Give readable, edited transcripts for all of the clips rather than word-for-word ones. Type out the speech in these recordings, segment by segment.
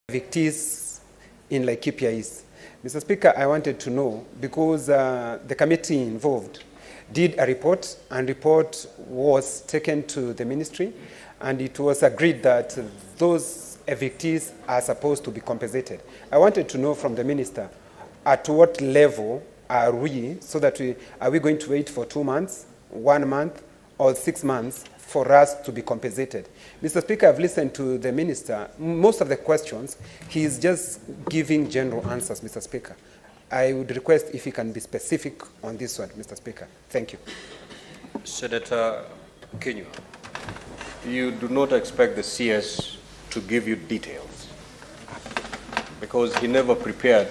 evictees in Laikipia is. Mr. Speaker, I wanted to know, because the committee involved did a report, and report was taken to the ministry, and it was agreed that those evictees are supposed to be compensated. I wanted to know from the minister, at what level are we, so that are we going to wait for 2 months, 1 month, or 6 months for us to be compensated? Mr. Speaker, I've listened to the minister. Most of the questions, he is just giving general answers, Mr. Speaker. I would request if he can be specific on this one, Mr. Speaker. Thank you. Senator Njeru, you do not expect the CS to give you details, because he never prepared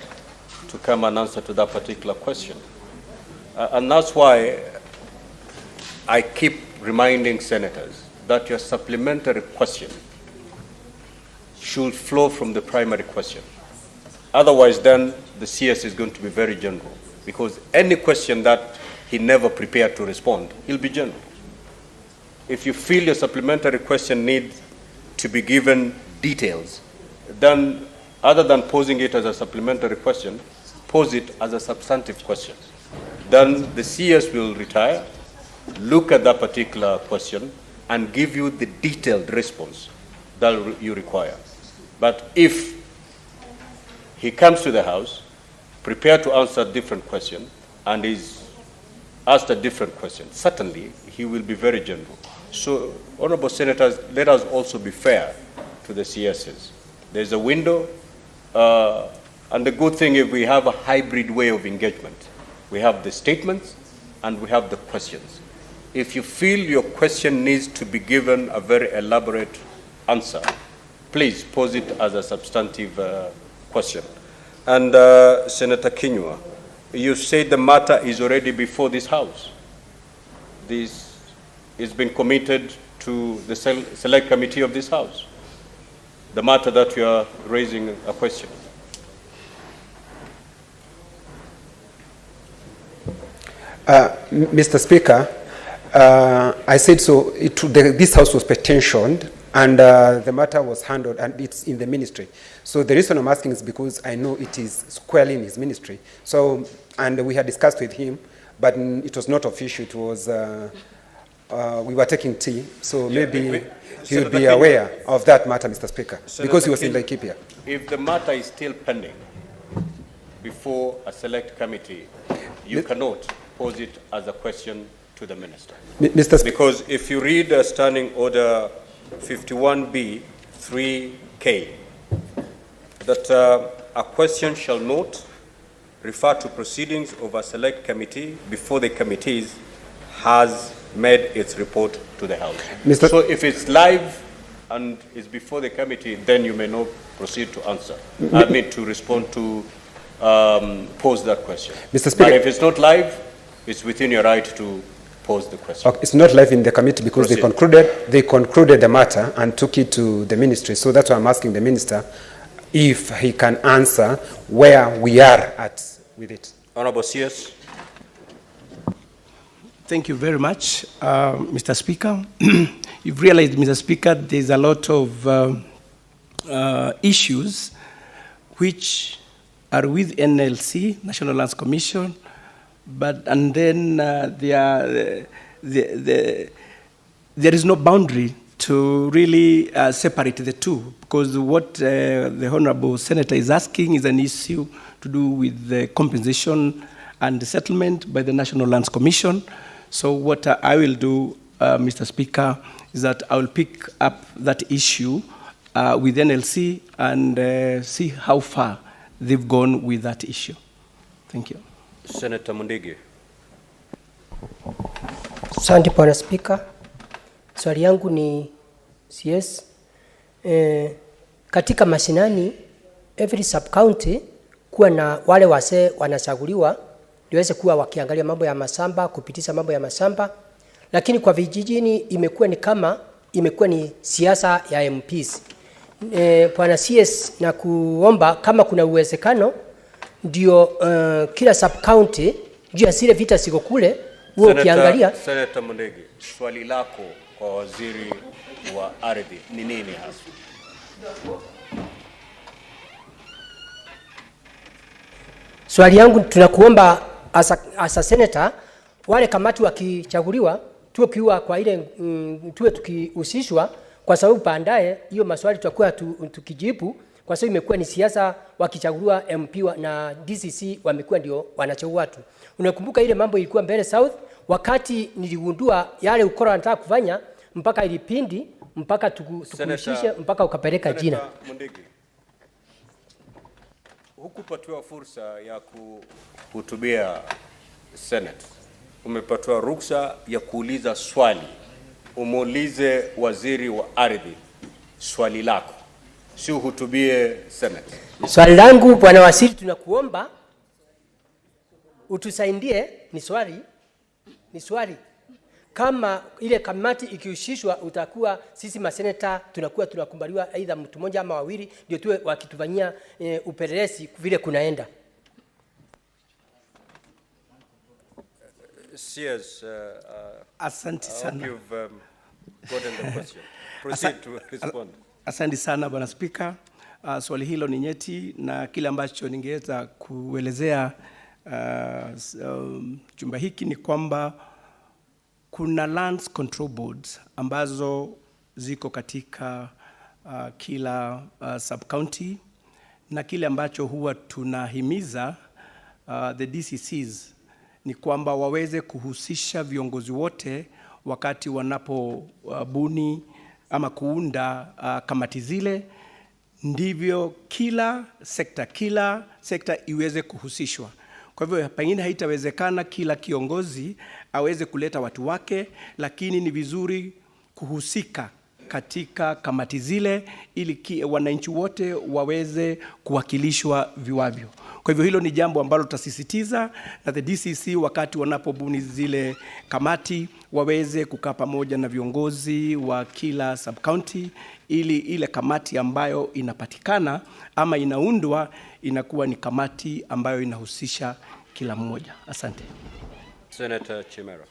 to come and answer to that particular question. And that's why I keep reminding senators that your supplementary question should flow from the primary question. Otherwise, then the CS is going to be very general, because any question that he never prepared to respond, he'll be general. If you feel your supplementary question needs to be given details, then other than posing it as a supplementary question, pose it as a substantive question. Then the CS will retire, look at that particular question, and give you the detailed response that you require. But if he comes to the House prepared to answer a different question and is asked a different question, certainly he will be very general. So, honorable senators, let us also be fair to the CSs. There's a window, and the good thing is we have a hybrid way of engagement. We have the statements and we have the questions. If you feel your question needs to be given a very elaborate answer, please pose it as a substantive question. And Senator Njeru, you said the matter is already before this House. This has been committed to the select committee of this House, the matter that you are raising a question. Mr. Speaker, I said so. This House was petitioned, and the matter was handled, and it's in the ministry. So the reason I'm asking is because I know it is squarely in his ministry. So, and we had discussed with him, but it was not official. It was we were taking tea, so maybe he would be aware of that matter, Mr. Speaker, because he was in Laikipia. If the matter is still pending before a select committee, you cannot pose it as a question to the minister. Mr. Because if you read Standing Order 51B 3K, that a question shall not refer to proceedings of a select committee before the committee has made its report to the House. So if it's live and it's before the committee, then you may not proceed to answer. I mean, to respond to pose that question. Mr. Speaker, but if it's not live, it's within your right to pose the question. Okay, it's not live in the committee because they concluded the matter and took it to the ministry. So that's why I'm asking the minister if he can answer where we are at with it. Honorable CS. Thank you very much, Mr. Speaker. You've realized, Mr. Speaker, there's a lot of issues which are with NLC, National Lands Commission, and then there is no boundary to really separate the two, because what the Honorable Senator is asking is an issue to do with the compensation and the settlement by the National Lands Commission. So what I will do, Mr. Speaker, is that I will pick up that issue with NLC and see how far they've gone with that issue. Thank you. Senator Mundigi. Asante Bwana Speaker. Swali yangu ni CS. Katika mashinani, every sub-county kuwa na wale wase wanachaguliwa niweze kuwa wakiangalia mambo ya mashamba, kupitisha mambo ya mashamba, lakini kwa vijijini imekuwa ni siasa ya MPs. Bwana CS, na kuomba kama kuna uwezekano ndio kila sub-county juu ya zile vita siko kule huo ukiangalia. Senator Mundigi, swali lako kwa waziri wa ardhi ni nini hasa? Swali yangu tunakuomba as a senator, wale kamati wakichaguliwa tuwe kiwa kwa ile tuwe tukihusishwa, kwa sababu baadaye hiyo maswali tutakuwa tukijibu, kwa sababu imekuwa ni siasa, wakichaguliwa MP na DCC wamekuwa ndio wanachagua watu. Unakumbuka ile mambo ilikuwa mbele South, wakati niligundua yale ukora wanataka kufanya, mpaka ilipindi mpaka tukushushe mpaka ukapeleka jina. Mundigi, hukupatiwa fursa ya kuhutubia Senate. Umepatiwa ruksa ya kuuliza swali. Umuulize waziri wa ardhi swali lako, si uhutubie Senate. Swali langu bwana waziri, tunakuomba utusaidie, ni swali. Kama ile kamati ikihusishwa, utakuwa sisi maseneta tunakuwa tunakumbaliwa aidha mtu mmoja ama wawili ndio tuwe wakitufanyia upelelezi vile kunaenda. Yes, Asante sana. You've gotten the question. Proceed to respond. Asante sana Bwana Spika. Swali hilo ni nyeti, na kile ambacho ningeweza kuelezea chumba hiki ni kwamba kuna lands control boards ambazo ziko katika kila sub county, na kile ambacho huwa tunahimiza the DCCs ni kwamba waweze kuhusisha viongozi wote wakati wanapobuni ama kuunda kamati zile, ndivyo kila sekta iweze kuhusishwa. Kwa hivyo pengine haitawezekana kila kiongozi aweze kuleta watu wake, lakini ni vizuri kuhusika katika kamati zile ili wananchi wote waweze kuwakilishwa viwavyo. Kwa hivyo hilo ni jambo ambalo tutasisitiza, na the DCC wakati wanapobuni zile kamati waweze kukaa pamoja na viongozi wa kila sub county, ili ile kamati ambayo inapatikana ama inaundwa inakuwa ni kamati ambayo inahusisha kila mmoja. Asante. Senator Chimera.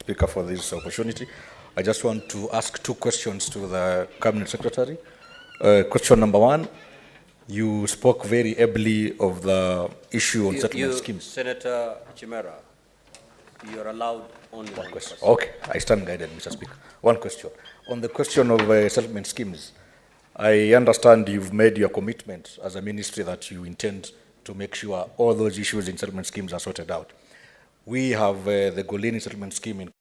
Speaker, for this opportunity. I just want to ask two questions to the Cabinet Secretary. Question number one, you spoke very ably of the issue on settlement schemes. Senator Chimera, you're allowed only one question. Okay, I stand guided, Mr. Speaker. One question. On the question of settlement schemes, I understand you've made your commitment as a ministry that you intend to make sure all those issues in settlement schemes are sorted out. We have the Golini settlement scheme in